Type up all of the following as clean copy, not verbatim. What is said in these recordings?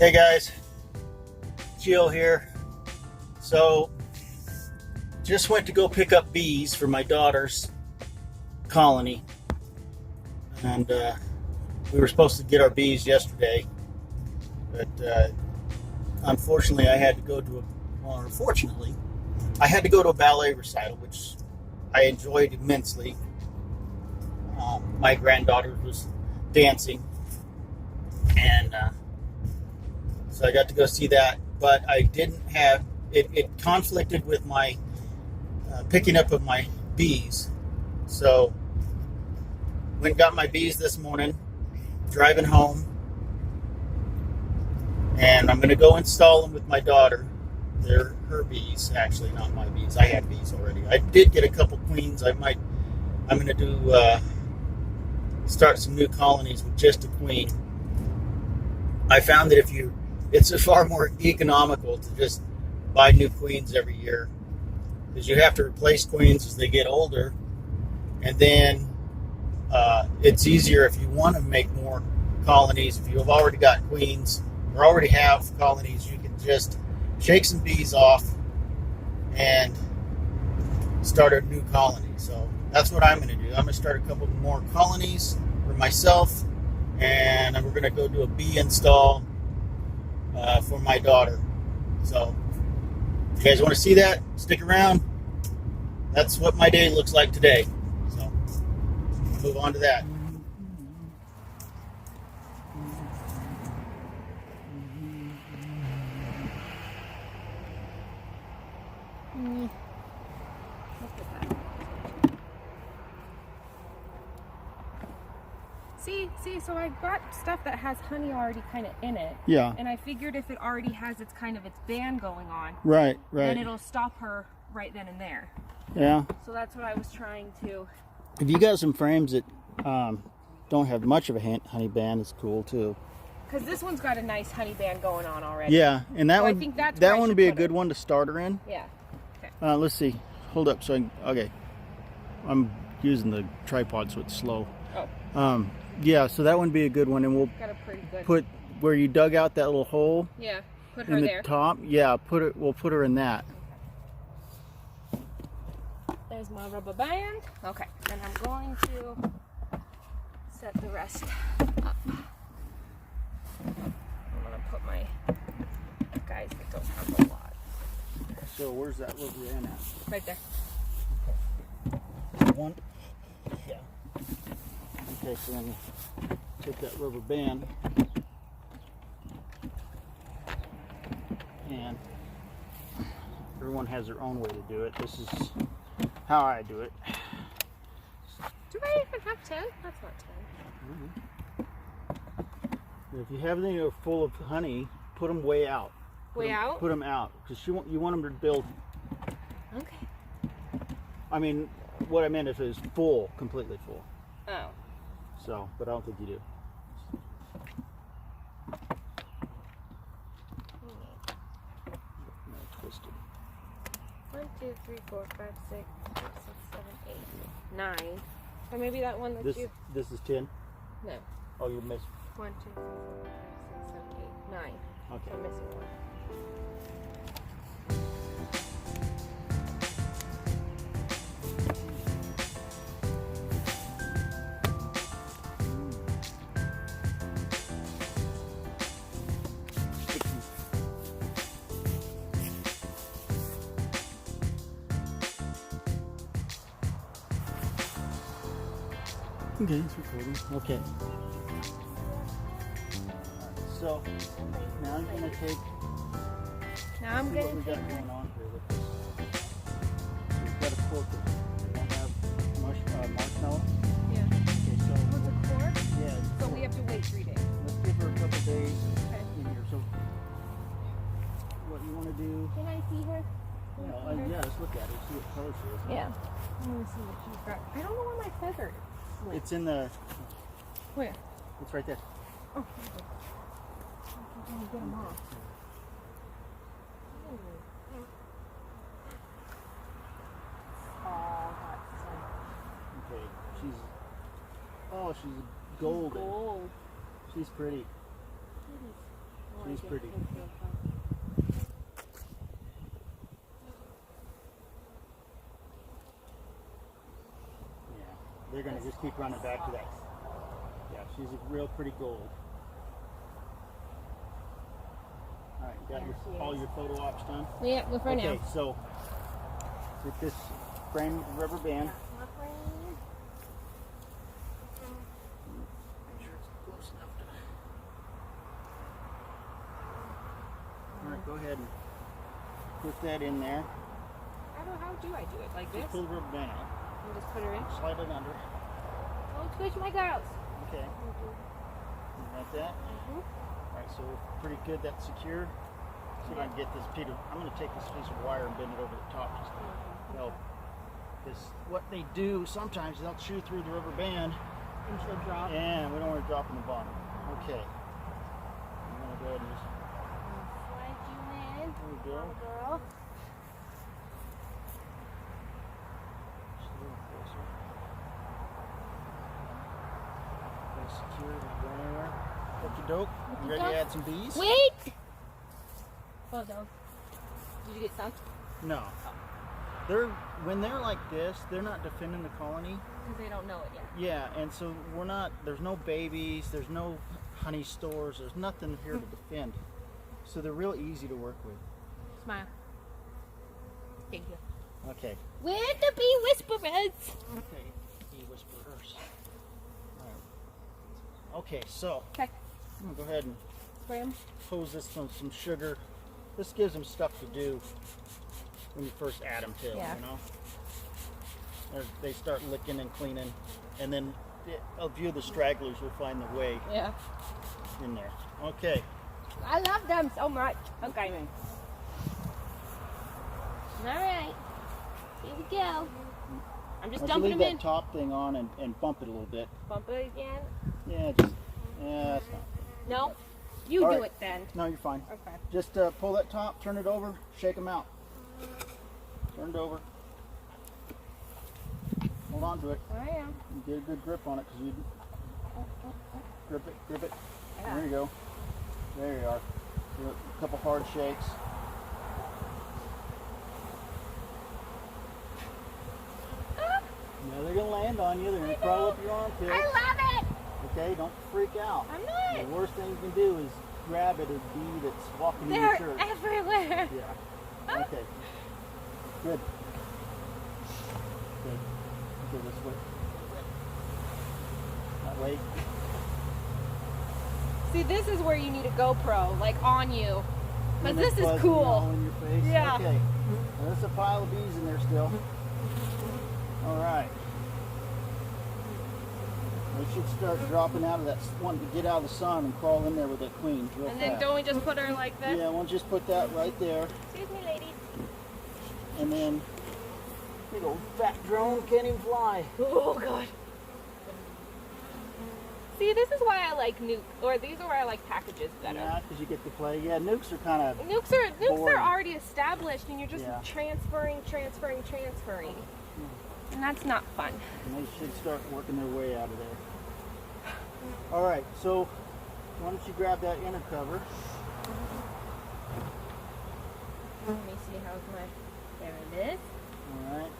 Hey guys, Gio here. So, just went to go pick up bees for my daughter's colony, and we were supposed to get our bees yesterday, but unfortunately, I had to go to unfortunately, I had to go to a ballet recital, which I enjoyed immensely. My granddaughter was dancing, and so I got to go see that, but I didn't have it. It conflicted with my picking up of my bees. So went and got my bees this morning, driving home, and I'm going to go install them with my daughter. They're her bees, actually, not my bees. I had bees already. I did get a couple queens. I'm going to do start some new colonies with just a queen. I found that it's far more economical to just buy new queens every year, because you have to replace queens as they get older, and then it's easier if you want to make more colonies. If you've already got queens or already have colonies, you can just shake some bees off and start a new colony. So that's what I'm going to do. I'm going to start a couple more colonies for myself, and we're going to go do a bee install for my daughter. So if you guys want to see that, stick around. That's what my day looks like today. So we'll move on to that. See, so I got stuff that has honey already kind of in it. Yeah. And I figured if it already has its band going on, Right. then it'll stop her right then and there. Yeah. So that's what I was trying to. If you got some frames that don't have much of a honey band, it's cool too. Because this one's got a nice honey band going on already. Yeah, and that So I one, think that's that where I one would should be a put good her. one to start her in. Yeah. Okay. Let's see. Hold up. Okay. I'm using the tripod so it's slow. Oh. Yeah, so that one would be a good one, and we'll Got a pretty good. put where you dug out that little hole Yeah. Put her in the there. top. Yeah, we'll put her in that. There's my rubber band. Okay. And I'm going to set the rest up. I'm gonna put my guys that don't have a lot So where's that rubber band at? right there. One. Yeah. Okay, so then take that rubber band and everyone has their own way to do it. This is how I do it. Do I even have 10? That's not 10. If you have anything that are full of honey, put them way out. Way out? Put them out, because you want them to build. Okay. I mean, what I meant if it was full, completely full. Oh. So, but I don't think you do. No, twisted. 1, 2, 3, 4, 5, 6, 7, 8, 9. Or maybe that one that you. This is 10. No. Oh, you're missing. 1, 2, 3, 4, 5, 6, 7, 8, 9. Okay. I'm missing one. Okay, it's recording. Okay. So now I'm gonna take. Now I'm See going what we to got take going on here with this. We've got a cork. We don't have marshmallow. Yeah. Okay, so What's a cord? yeah. So we have to wait 3 days. Let's give her a couple days Okay. in here. So what you want to do? Can I see her? Yeah, let's look at her. See what color she is. Yeah. I want to see what she's got. I don't know where my feather is. It's in the. Where? It's right there. Oh. Okay. I'm gonna get them off. Okay, she's golden. Gold. She's pretty. Wow. She's pretty. Yeah, they're gonna just keep running back to that. Yeah, she's a real pretty gold. All right, you got all your photo ops done? Yeah, go for Okay, now. so with this frame with the rubber band. Make sure it's close enough to. All right, go ahead and put that in there. How do I do it? Like this? Just pull the rubber band out. And just put her in? Slide it under. Don't squish my girls. Okay. You got that? All right, so pretty good. That's secure. See if I can get this piece of, I'm going to take this piece of wire and bend it over the top just to help. Because what they do sometimes, they'll chew through the rubber band. And she'll drop. And we don't want to drop in the bottom. Okay. I'm going to go ahead and just. Slide you in. There we go. Little girl. Just a little closer. Okay, secure. Not going anywhere. Okie doke. You ready to add some bees? Wait! Hold on. Did you get some? No. When they're like this, they're not defending the colony. Because they don't know it yet. Yeah, and so there's no babies, there's no honey stores, there's nothing here to defend. So they're real easy to work with. Smile. Thank you. Okay. We're the bee whisperers. Okay, bee whisperers. All right. Okay, so Okay. I'm gonna go ahead and Spray 'em. hose this with some sugar. This gives them stuff to do when you first add them to, Yeah. you know? They start licking and cleaning, and then a few of the stragglers will find their way Yeah. in there. Okay. I love them so much. Okay. All right. Here we go. I'm just Let's dumping leave them that in. top thing on and bump it a little bit. Bump it again. Yeah, that's fine. No. You All do right. it then. No, you're fine. Okay. Just pull that top, turn it over, shake them out. Turn it over. Hold on to it. I am. You get a good grip on it because you grip it, grip it. Yeah. There you go. There you are. Do a couple hard shakes. Now they're gonna land on you. They're gonna crawl up your armpit. I love it. Okay, don't freak out. I'm The not. worst thing you can do is grab at a bee that's walking in your They're shirt. everywhere. Yeah. Okay. Good. Good. Okay, this way. That way. See, this is where you need a GoPro, like on you. But And this it's is buzzing all cool. in your face. Yeah. Okay. Now, there's a pile of bees in there still. All right. They should start dropping out of that, wanting to get out of the sun and crawl in there with that queen real And then fast. don't we just put her like this? Yeah, we'll just put that right there. Excuse me, ladies. And then, big old fat drone can't even fly. Oh, God. See, this is why I like Nuke, or these are why I like packages better. Yeah, because you get to play. Yeah, nukes are kind of. Nukes are boring. already established, and you're just Yeah. transferring. And that's not fun. And they should start working their way out of there. All right, so why don't you grab that inner cover? Let me see how's my. There it is. All right,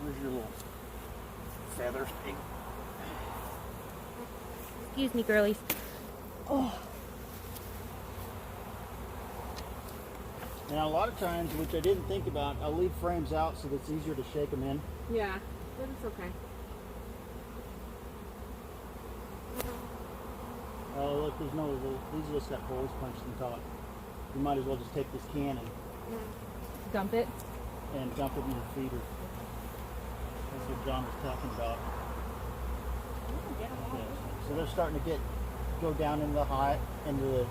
where's your little feather thing? Excuse me, girlies. Oh. Now, a lot of times, which I didn't think about, I'll leave frames out so that it's easier to shake them in. Yeah, but it's okay. Oh, look, these just got holes punched in the top. You might as well just take this can Dump it. and dump it in your feeder. That's what John was talking about. Yeah, so they're starting to go down into the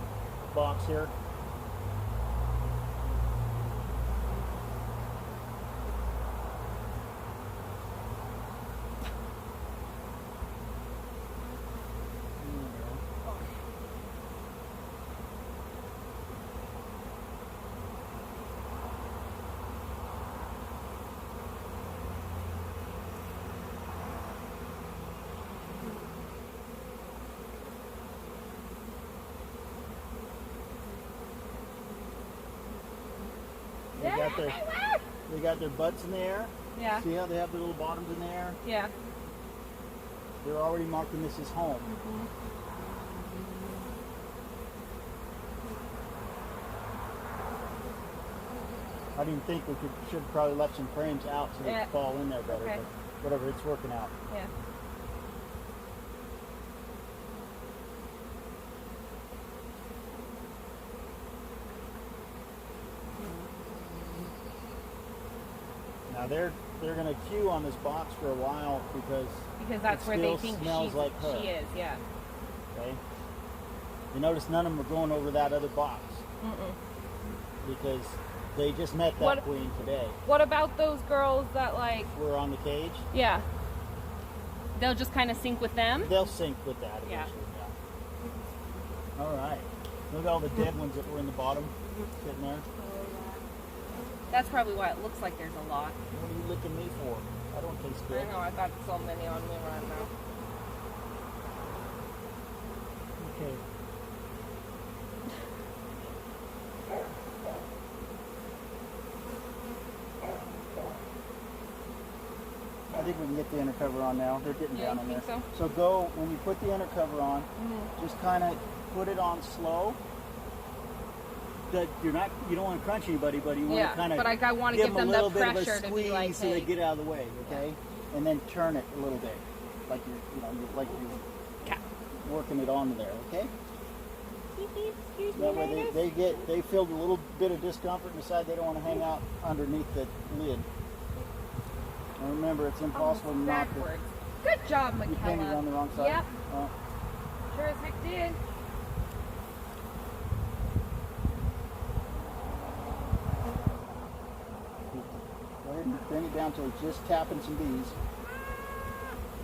box here. They got their butts in the air. Yeah. See how they have their little bottoms in the air? Yeah. They're already marking this as home. I didn't think we should have probably left some frames out so they could fall in there better. Okay. But whatever, it's working out. Yeah. Now they're going to queue on this box for a while because that's it where they still think smells like her. she is. Yeah. Okay. You notice none of them are going over that other box because they just met that queen today. What about those girls that like were on the cage? Yeah. They'll just kind of sync with them? They'll sync with that eventually, yeah. All right. Look at all the dead ones that were in the bottom sitting there. That's probably why it looks like there's a lot. What are you licking me for? I don't taste good. I know, I got so many on me right now. Okay. I think we can get the inner cover on now. They're getting down in there. So go, when you put the inner cover on, just kind of put it on slow. That you don't want to crunch anybody, but you want to kind of but I want to give them the pressure bit of a to squeeze be like, so they get out of the way, okay? And then turn it a little bit, like you're working it onto there, okay? Excuse me, that way they feel a little bit of discomfort and decide they don't want to hang out underneath the lid. And remember, it's impossible not to. Good job, McKenna. You painted it on the wrong side. Yep. Sure as heck did. Go ahead and bring it down till it's just tapping some bees.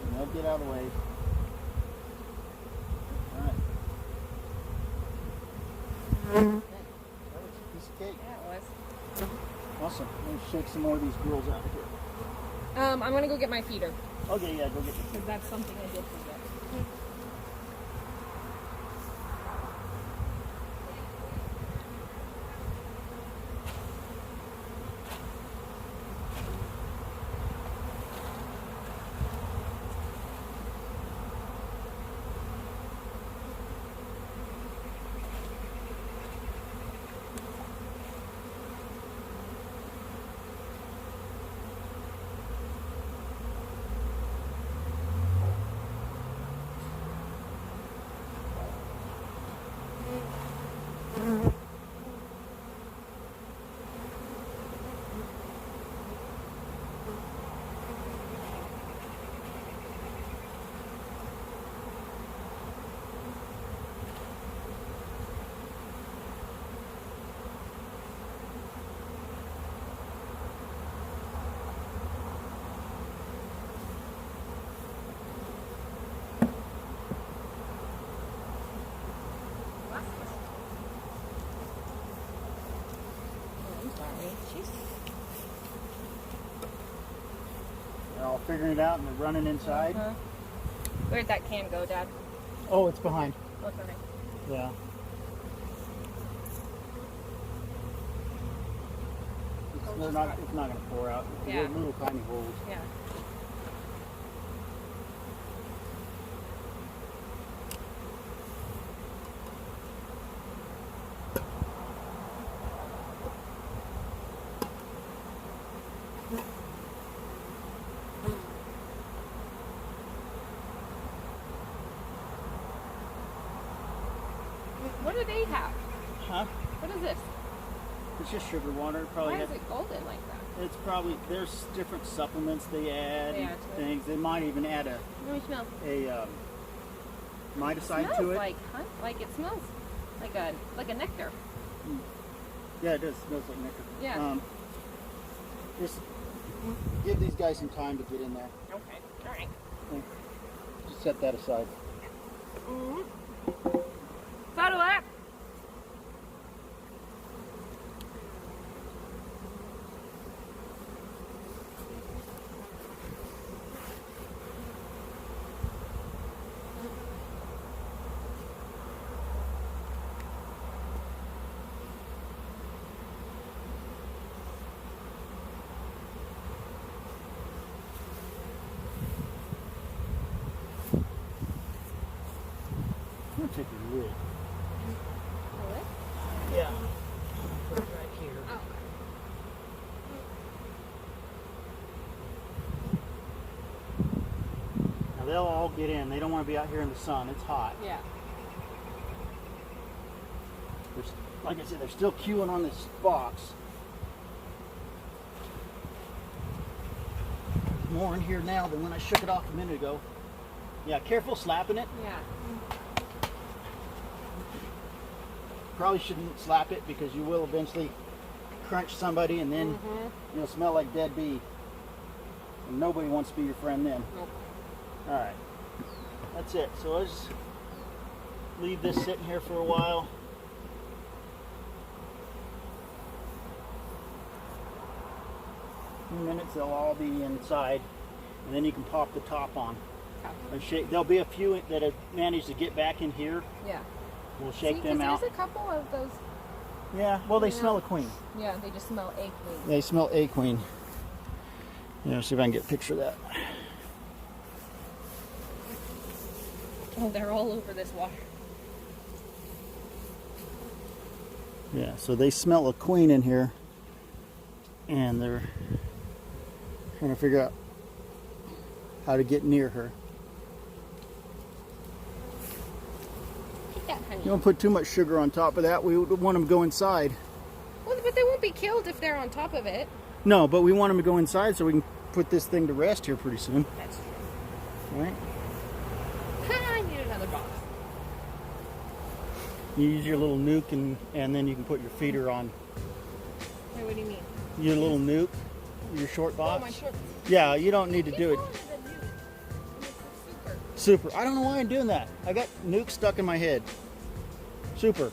And they'll get out of the way. Alright. That was a piece of cake. Yeah, it was. Awesome. Let me shake some more of these girls out of here. I'm gonna go get my feeder. Okay, yeah, go get the feeder. Because that's something I did forget. They're all figuring it out and they're running inside. Where'd that can go, Dad? Oh, it's behind. Oh, sorry. Yeah. It's not going to pour out. Yeah. They're little tiny holes. Yeah. What do they have? Huh? What is this? It's just sugar water. Probably Why is it golden like that? It's probably, there's different supplements they add, They add to it. things. They might even add Let me smell. a miticide It to smells it. like it smells like a nectar. Yeah, it does. It smells like nectar. Yeah. Just give these guys some time to get in there. Okay. All right. Okay. Just set that aside. Follow up. take your lid. Really? Yeah. Put it right here. Oh. Now they'll all get in. They don't want to be out here in the sun. It's hot. Yeah. There's, like I said, they're still queuing on this box. There's more in here now than when I shook it off a minute ago. Yeah, careful slapping it. Yeah. Probably shouldn't slap it because you will eventually crunch somebody and then you'll smell like dead bee. And nobody wants to be your friend then. Nope. Alright. That's it. So I'll just leave this sitting here for a while. In minutes they'll all be inside and then you can pop the top on. And shake. There'll be a few that have managed to get back in here. Yeah. We'll shake See, them out. There's a couple of those. Yeah, well they smell a queen. Yeah, they just smell a queen. They smell a queen. Yeah, see if I can get a picture of that. Oh, they're all over this water. Yeah, so they smell a queen in here. And they're trying to figure out how to get near her. Take that, honey. You don't put too much sugar on top of that. We would want them to go inside. Well, but they won't be killed if they're on top of it. No, but we want them to go inside so we can put this thing to rest here pretty soon. That's true. Right? I need another box. You use your little nuke and then you can put your feeder on. Wait, what do you mean? Your little nuke, your short Oh, box. my short. Yeah, you don't need to do it. Keep calling it a nuke. And it's a super. Super. I don't know why I'm doing that. I got nuke stuck in my head. Super.